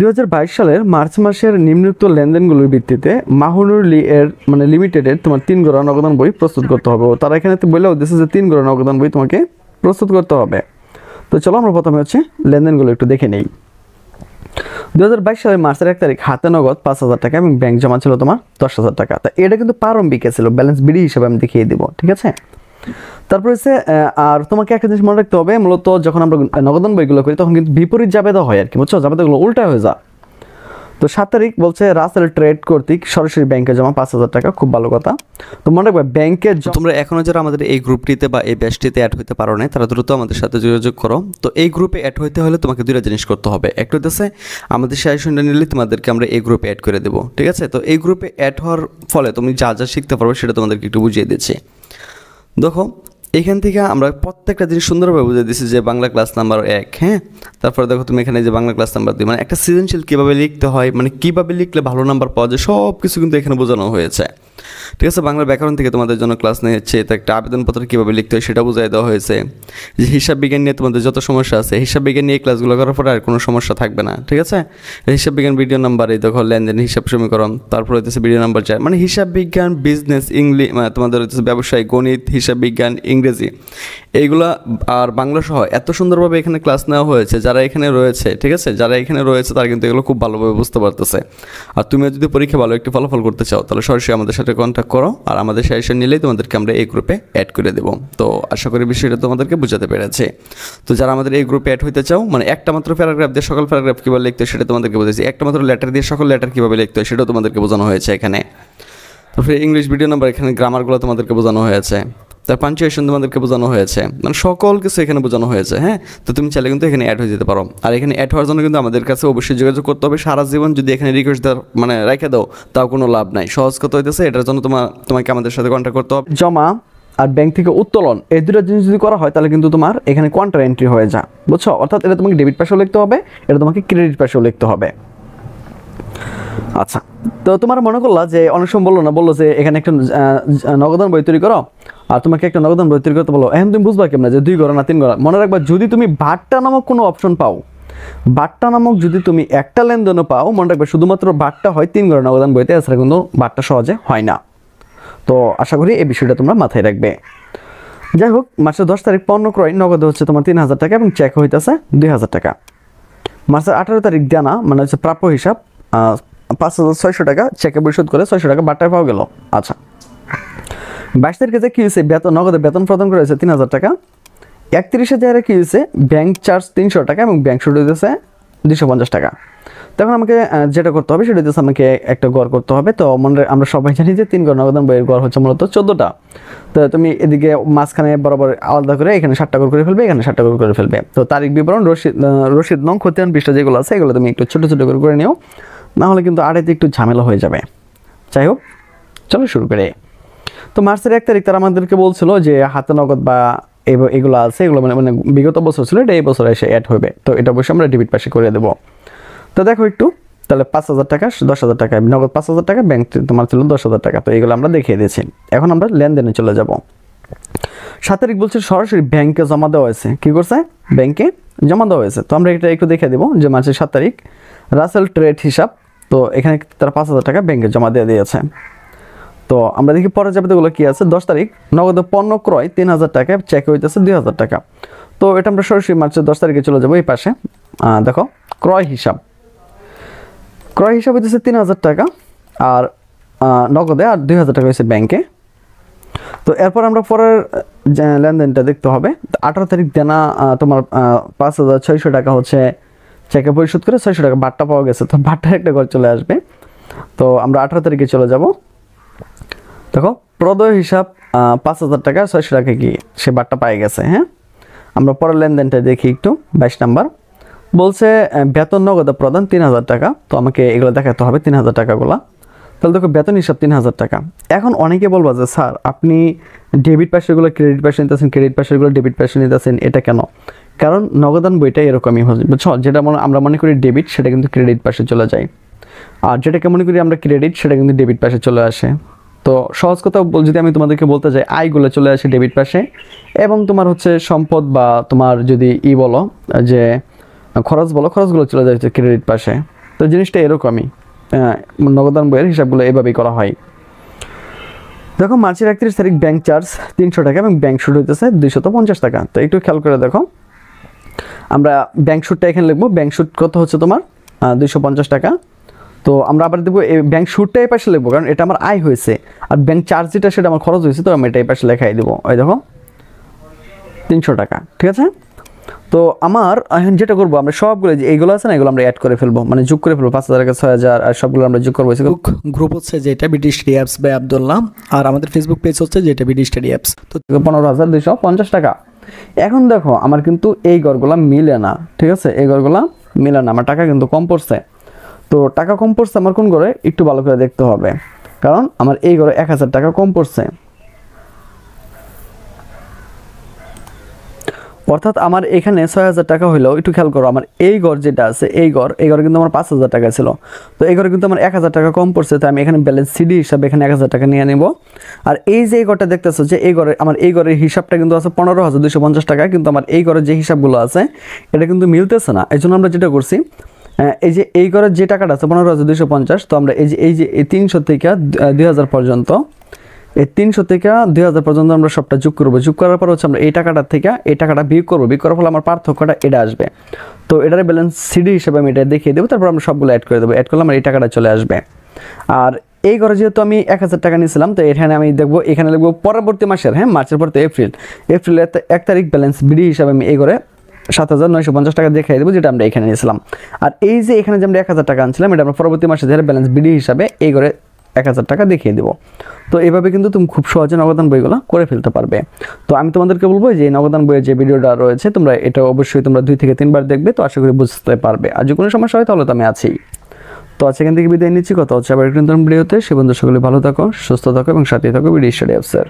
2022 সালের মার্চ মাসের নিম্নোক্ত লেনদেনগুলোর ভিত্তিতে মাহুনুর এর মানে লিমিটেডের তোমার 3 গড়া নগদান বই প্রস্তুত করতে হবে। তারা এখানে বলে দিচ্ছে যে 3 গড়া নগদান বই তোমাকে প্রস্তুত করতে হবে। তো চলো আমরা প্রথমে হচ্ছে লেনদেনগুলো একটু দেখে নেই। 2022 সালের মার্চের 1 তারিখ হাতে নগদ 5,000 টাকা এবং ব্যাংক জমা ছিল তোমার 10,000 টাকা। তা এটা কিন্তু প্রারম্ভিক ছিল, ব্যালেন্স বিডি হিসেবে আমি দেখিয়ে দিব, ঠিক আছে। তারপর হচ্ছে আর তোমাকে একটা জিনিস মনে রাখতে হবে, মূলত যখন আমরা নগদান বইগুলো করি তখন কিন্তু বিপরীত জাবেদা হয় আর কি, বুঝছো, জাবেদাগুলো উল্টা হয়ে যায়। তো 7 তারিখ বলছে রাসেল ট্রেড কর্তৃক সরাসরি ব্যাংকে জমা 5,000 টাকা, খুব ভালো কথা। তো মনে রাখবে ব্যাংকে তোমরা এখনো যারা আমাদের এই গ্রুপটিতে বা এই ব্যাচটিতে অ্যাড হতে পারো না তারা দ্রুত আমাদের সাথে যোগাযোগ করো। তো এই গ্রুপে অ্যাড হতে হলে তোমাকে দুইটা জিনিস করতে হবে। একটা হচ্ছে আমাদের সাজেশনটা নিলে তোমাদেরকে আমরা এই গ্রুপে অ্যাড করে দেবো, ঠিক আছে। তো এই গ্রুপে অ্যাড হওয়ার ফলে তুমি যা যা শিখতে পারবে সেটা তোমাদেরকে একটু বুঝিয়ে দিচ্ছি। দেখো এখান থেকে আমরা প্রত্যেকটা জিনিস সুন্দরভাবে বুঝে দিচ্ছি যে বাংলা ক্লাস নাম্বার 1, হ্যাঁ। তারপরে দেখো তুমি এখানে যে বাংলা ক্লাস নাম্বার 2, মানে একটা সৃজনশীল কীভাবে লিখতে হয়, মানে কীভাবে লিখলে ভালো নাম্বার পাওয়া যায়, সব কিছু কিন্তু এখানে বোঝানো হয়েছে, ঠিক আছে। বাংলা ব্যাকরণ থেকে তোমাদের জন্য ক্লাস নিয়েছে, তো একটা আবেদনপত্র কীভাবে লিখতে হয় সেটা বুঝিয়ে দেওয়া হয়েছে। যে হিসাব বিজ্ঞান নিয়ে তোমাদের যত সমস্যা আছে, হিসাব বিজ্ঞান নিয়ে ক্লাসগুলো করার পরে আর কোনো সমস্যা থাকবে না, ঠিক আছে। হিসাব বিজ্ঞান ভিডিও নাম্বার এই দেখো লেনদেন হিসাব সমীকরণ, তারপর হচ্ছে ভিডিও নাম্বার 4, মানে হিসাব বিজ্ঞান, বিজনেস, ইংলিশ, তোমাদের হচ্ছে ব্যবসায়, গণিত, হিসাব বিজ্ঞান, ইংরেজি, এইগুলা আর বাংলা সহ এত সুন্দরভাবে এখানে ক্লাস নেওয়া হয়েছে। যারা এখানে রয়েছে, ঠিক আছে, যারা এখানে রয়েছে তারা কিন্তু এগুলো খুব ভালোভাবে বুঝতে পারতেছে। আর তুমিও যদি পরীক্ষা ভালো একটি ফলাফল করতে চাও তাহলে সরাসরি আমাদের সাথে কন্ট্যাক্ট করো, আর আমাদের সাজেশন নিলেই তোমাদেরকে আমরা এই গ্রুপে অ্যাড করে দেবো। তো আশা করি বিষয়টা তোমাদেরকে বোঝাতে পেরেছে। তো যারা আমাদের এই গ্রুপে অ্যাড হতে চাও, মানে একটা মাত্র প্যারাগ্রাফ দিয়ে সকল প্যারাগ্রাফ কীভাবে লিখতে হয় সেটা তোমাদেরকে বুঝেছি, একটা মাত্র লেটার দিয়ে সকল লেটার কীভাবে লিখতে হয় সেটাও তোমাদেরকে বোঝানো হয়েছে এখানে। তারপরে ইংলিশ ভিডিও নাম্বার, এখানে গ্রামারগুলো তোমাদেরকে বোঝানো হয়েছে, তার পাঞ্চুয়েশন তোমাদেরকে বোঝানো হয়েছে, মানে সকল কিছু এখানে বোঝানো হয়েছে, হ্যাঁ। তো তুমি চাইলে কিন্তু এখানে অ্যাড হয়ে যেতে পারো। আর এখানে অ্যাড হওয়ার জন্য কিন্তু আমাদের কাছে অবশ্যই যোগাযোগ করতে হবে। সারা জীবন যদি এখানে রিকোয়েস্ট মানে রেখে দাও তাও কোনো লাভ নাই। সহজ কথা হইতেছে এটার জন্য তোমাকে আমাদের সাথে কন্ট্যাক্ট করতে হবে। জমা আর ব্যাংক থেকে উত্তোলন এই দুটো জিনিস যদি করা হয় তাহলে কিন্তু তোমার এখানে কোয়ান্টার এন্ট্রি হয়ে যায়, বুঝছো। অর্থাৎ এটা তোমাকে ডেবিট পাশেও লিখতে হবে, এটা তোমাকে ক্রেডিট পাশেও লিখতে হবে। আচ্ছা, তো তোমার মনে করলা যে অনেক সময় বললো যে এখানে একটা নগদান বই তৈরি করো, আর তোমাকে একটা নগদান বই তৈরি করতে বলো, এখন তুমি বুঝবা কেমন যে 2 গড়া না 3 গড়া। মনে রাখবা যদি তুমি বাট্টা নামক কোনো অপশন পাও, বাট্টা নামক যদি তুমি একটা লেনদেনও পাও, মনে রাখবা শুধুমাত্র বাট্টা হয় 3 গড়া নগদান বইতে, এছাড়া কিন্তু বাট্টা সহজে হয় না। তো আশা করি এই বিষয়টা তোমরা মাথায় রাখবে। যাই হোক, মার্চের 10 তারিখ পণ্য ক্রয় নগদে হচ্ছে তোমার 3,000 টাকা এবং চেক হইতেছে 2,000 টাকা। মার্চের 18 তারিখ দেনা মানে হচ্ছে প্রাপ্য হিসাব 5,600 টাকা, চেকে পরিশোধ করে 600 টাকা বাট্টায় পাওয়া গেল। আচ্ছা, 22 তারিখে যে কী হয়েছে, নগদে বেতন প্রদান করা হয়েছে 3,000 টাকা। 31 জায়গায় কী হয়েছে, ব্যাংক চার্জ 300 টাকা এবং ব্যাংক সুদ হইতেছে 250 টাকা। তখন আমাকে যেটা করতে হবে সেটা হচ্ছে আমাকে একটা গড় করতে হবে। তো আমরা সবাই জানি যে 3 গড় নগদান বইয়ের গড় হচ্ছে মূলত 14টা। তো তুমি এদিকে মাঝখানে বরাবর আলাদা করে এখানে 7টা করে ফেলবে, এখানে 7টা করে ফেলবে। তো তারিখ বিবরণ, রসিদ নং, খতিয়ান পৃষ্ঠা যেগুলো আছে এগুলো তুমি একটু ছোটো ছোটো করে নিও, না হলে কিন্তু আড়াইতে একটু ঝামেলা হয়ে যাবে। যাই হোক, চলো শুরু করে। তো মার্চের 1 তারিখ তারা আমাদেরকে বলছিল যে হাতে নগদ বা এগুলো আছে, এগুলো মানে বিগত বছর ছিল, এটা এই বছর এসে অ্যাড হবে। তো এটা অবশ্যই আমরা ডেবিট পাশে করে দেবো। তো দেখো একটু, তাহলে 5,000 টাকা, 10,000 টাকা নগদ, 5,000 টাকা ব্যাংক তোমার ছিল 10,000 টাকা। তো এগুলো আমরা দেখিয়ে দিয়েছি। এখন আমরা লেনদেনে চলে যাব। 7 তারিখ বলছে সরাসরি ব্যাংকে জমা দেওয়া হয়েছে। কী করছে, ব্যাংকে জমা দেওয়া হয়েছে। তো আমরা এটা একটু দেখে দেবো যে মার্চের 7 তারিখ রাসেল ট্রেড হিসাব, তো এখানে তারা 5,000 টাকা ব্যাংকে জমা দিয়ে দিয়েছে। তো আমরা দেখি পরের জাবেদাগুলো কী আছে। 10 তারিখ নগদে পণ্য ক্রয় 3,000 টাকা, চেকে হইতেছে 2,000 টাকা। তো এটা আমরা সরাসরি মার্চের 10 তারিখে চলে যাবো। এই পাশে দেখো ক্রয় হিসাব হইতেছে 3,000 টাকা আর নগদে, আর 2,000 টাকা হয়েছে ব্যাংকে। তো এরপর আমরা পরের লেনদেনটা দেখতে হবে। 18 তারিখ দেনা তোমার 5,600 টাকা হচ্ছে চেকে পরিশোধ করে 600 টাকা বাট্টা পাওয়া গেছে। তো বাট্টার একটা ঘর চলে আসবে। তো আমরা 18 তারিখে চলে যাব। দেখো প্রদেয় হিসাব 5,000 টাকা, 600 টাকা কি সে বাট্টা পাই গেছে, হ্যাঁ। আমরা পরের লেনদেনটা দেখি একটু। 22 নাম্বার বলছে বেতন নগদে প্রদান 3,000 টাকা। তো আমাকে এগুলো দেখাতে হবে 3,000 টাকাগুলো। তাহলে দেখো বেতন হিসাব 3,000 টাকা। এখন অনেকে বলবো যে স্যার আপনি ডেবিট পাশেগুলো ক্রেডিট পাশে নিতেছেন, ক্রেডিট পাশেগুলো ডেবিট পাশে নিতেছেন, এটা কেন? কারণ নগদান বইটা এরকমই হয়, বুঝছো। যেটা আমরা মনে করি ডেবিট সেটা কিন্তু ক্রেডিট পাশে চলে যায়, আর যেটাকে মনে করি আমরা ক্রেডিট সেটা কিন্তু ডেবিট পাশে চলে আসে। তো সহজ কথা যদি আমি তোমাদেরকে বলতে যাই, আয়গুলো চলে আসে ডেবিট পাশে, এবং তোমার হচ্ছে সম্পদ বা তোমার যদি বলো যে খরচ বলো, খরচগুলো চলে যায় ক্রেডিট পাশে। তো জিনিসটা এরকমই, নগদান বইয়ের হিসাবগুলো এভাবেই করা হয়। দেখো মার্চের 31 তারিখ ব্যাংক চার্জ 300 টাকা এবং ব্যাংক সুদ হইতেছে 250 টাকা। তো একটু খেয়াল করে দেখো, আমরা ব্যাংক সুদটা এখানে লিখবো। ব্যাংক সুদ কত হচ্ছে তোমার 250 টাকা। তো আমরা আবার দেবো এই ব্যাংক সুদটা এই পাশে লিখবো, কারণ এটা আমার আয় হয়েছে, আর ব্যাংক চার্জ যেটা সেটা আমার খরচ হয়েছে, তো আমি এটা এই পাশে লেখাই দেবো। ওই দেখো 300 টাকা, ঠিক আছে। তো আমার এখন যেটা করবো, আমরা সবগুলো যে এইগুলো আছে না, এগুলো আমরা অ্যাড করে ফেলবো, মানে যোগ করে ফেলবো, 5000 টাকা 6000 আর সবগুলো আমরা যোগ করবো। গ্রুপ হচ্ছে যেটা BD study apps by Abdullah, আর আমাদের ফেসবুক পেজ হচ্ছে যেটা বিডি স্টাডি অ্যাপস। তো 15250 টাকা। এখন দেখো আমার কিন্তু এই ঘরগুলা মিলে না, ঠিক আছে, এই ঘরগুলা মিলে না, আমার টাকা কিন্তু কম পড়ছে। তো টাকা কম পড়ছে আমার কোন ঘরে একটু ভালো করে দেখতে হবে, কারণ আমার এই ঘরে 1000 টাকা কম পড়ছে। অর্থাৎ আমার এখানে 6000 টাকা হইলেও একটু খেয়াল করো, আমার এই ঘর যেটা আছে এই ঘরে কিন্তু আমার 5000 টাকা ছিল। তো এই ঘরে কিন্তু আমার 1000 টাকা কম পড়ছে, তো আমি এখানে ব্যালেন্স সিডি হিসাবে এখানে 1000 টাকা নিয়ে নেব। আর এই যে এই ঘরটা দেখতেছো, যে এই ঘরে আমার এই ঘরের হিসাবটা কিন্তু আছে 15250 টাকা, কিন্তু আমার এই ঘরের যে হিসাবগুলো আছে এটা কিন্তু মিলতেছে না। এই জন্য আমরা যেটা করছি, এই যে এই ঘরের যে টাকাটা আছে 15250, তো আমরা এই যে এই 300 থেকে 2000 পর্যন্ত, এই 300 থেকে 2000 পর্যন্ত আমরা সবটা যোগ করবো। যোগ করার পর হচ্ছে আমরা এই টাকাটা থেকে এই টাকাটা বিয়োগ করবো, বিয়োগ করার ফলে আমার পার্থক্যটা এটা আসবে। তো এটার ব্যালেন্স সিডি হিসেবে আমি এটা দেখিয়ে দেবো, তারপর আমরা সবগুলো অ্যাড করে দেবো। অ্যাড করলে আমার এই টাকাটা চলে আসবে। আর এই ঘরে যেহেতু আমি 1000 টাকা নিয়েছিলাম, তো এখানে আমি দেখবো, এখানে লিখবো পরবর্তী মাসের, হ্যাঁ মার্চের পর তো এপ্রিলের 1 তারিখ ব্যালেন্স বিডি হিসাবে আমি এই ঘরে 7950 টাকা দেখাই দেবো, যেটা আমরা এখানে নিয়েছিলাম। আর এই যে এখানে যে আমরা 1000 টাকা আনছিলাম, এটা আমরা পরবর্তী মাসে যারা ব্যালেন্স বিডি হিসাবে এই ঘরে 1000 টাকা দেখিয়ে দেবো। তো এইভাবে কিন্তু তুমি খুব সহজে নগদান বইগুলো করে ফেলতে পারবে। তো আমি তোমাদেরকে বলবো যে নগদান বইয়ের যে ভিডিওটা রয়েছে, তোমরা এটা অবশ্যই তোমরা 2 থেকে 3 বার দেখবে, তো আশা করি বুঝতে পারবে। আর যে কোনো সমস্যা হয় তাহলে তো আমি আছি। তো আজকে এখান থেকে বিদায় নিচ্ছি, কথা হচ্ছে আবার একটা নতুন ভিডিওতে। সে বন্ধু সকলে ভালো থাকো, সুস্থ থাকো এবং সাথে থাকো বিডি স্টাডি অ্যাপসের।